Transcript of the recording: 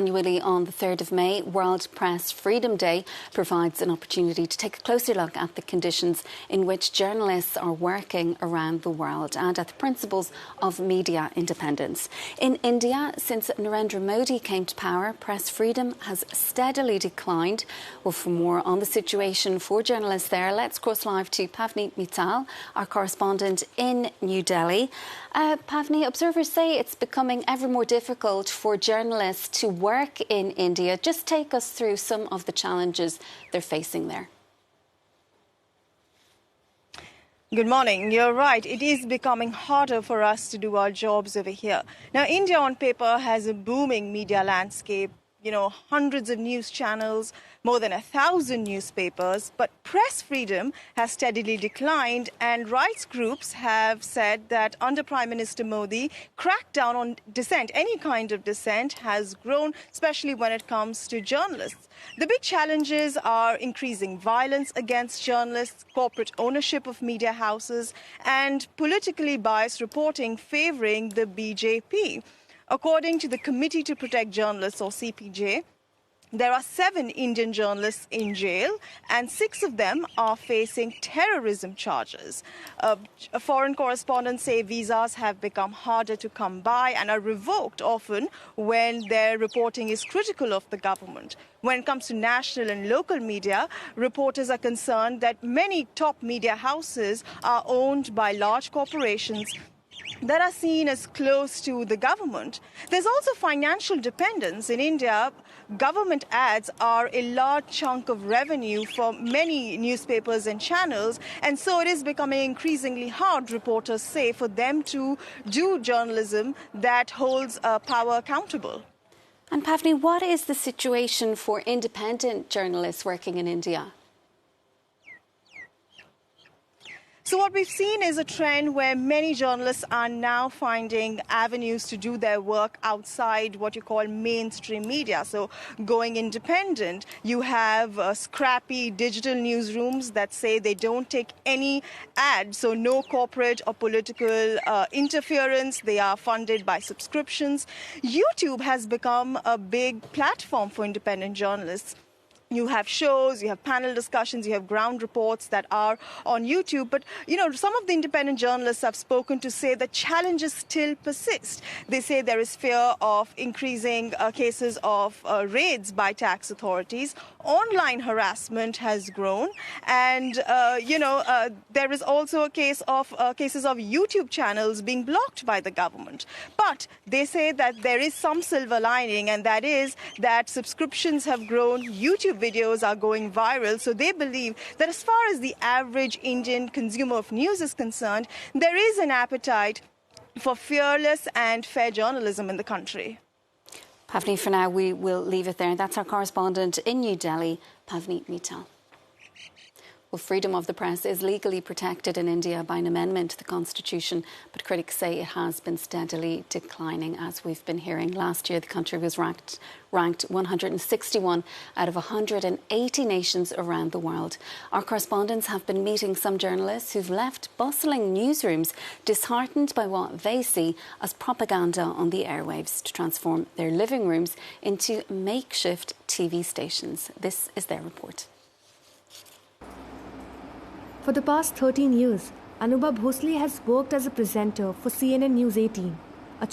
Annually on the 3rd of May, World Press Freedom Day provides an opportunity to take a closer look at the conditions in which journalists are working around the world and at the principles of media independence. In India, since Narendra Modi came to power, press freedom has steadily declined. Well, for more on the situation for journalists there, let's cross live to Pavni Mittal, our correspondent in New Delhi. Pavni, observers say it's becoming ever more difficult for journalists to work in India. Just take us through some of the challenges they're facing there. Good morning. You're right. It is becoming harder for us to do our jobs over here. Now, India on paper has a booming media landscape. Hundreds of news channels, more than 1,000 newspapers, but press freedom has steadily declined, and rights groups have said that under Prime Minister Modi, crackdown on dissent, any kind of dissent, has grown, especially when it comes to journalists. The big challenges are increasing violence against journalists, corporate ownership of media houses, and politically biased reporting favoring the BJP. According to the Committee to Protect Journalists, or CPJ, there are 7 Indian journalists in jail, and 6 of them are facing terrorism charges. Foreign correspondents say visas have become harder to come by and are revoked often when their reporting is critical of the government. When it comes to national and local media, reporters are concerned that many top media houses are owned by large corporations that are seen as close to the government. There's also financial dependence. In India, government ads are a large chunk of revenue for many newspapers and channels, and so it is becoming increasingly hard, reporters say, for them to do journalism that holds power accountable. And Pavni, what is the situation for independent journalists working in India? So what we've seen is a trend where many journalists are now finding avenues to do their work outside what you call mainstream media. So going independent, you have scrappy digital newsrooms that say they don't take any ads, so no corporate or political interference. They are funded by subscriptions. YouTube has become a big platform for independent journalists. You have shows, you have panel discussions, you have ground reports that are on YouTube. But, some of the independent journalists I've spoken to say the challenges still persist. They say there is fear of increasing cases of raids by tax authorities. Online harassment has grown. And, there is also a case of cases of YouTube channels being blocked by the government. But they say that there is some silver lining, and that is that subscriptions have grown. YouTube videos are going viral, so they believe that as far as the average Indian consumer of news is concerned, there is an appetite for fearless and fair journalism in the country. Pavni, for now, we will leave it there. That's our correspondent in New Delhi, Pavni Mittal. Well, freedom of the press is legally protected in India by an amendment to the Constitution, but critics say it has been steadily declining, as we've been hearing. Last year, the country was ranked 161 out of 180 nations around the world. Our correspondents have been meeting some journalists who've left bustling newsrooms, disheartened by what they see as propaganda on the airwaves to transform their living rooms into makeshift TV stations. This is their report. For the past 13 years, Anubha Bhosle has worked as a presenter for CNN News 18.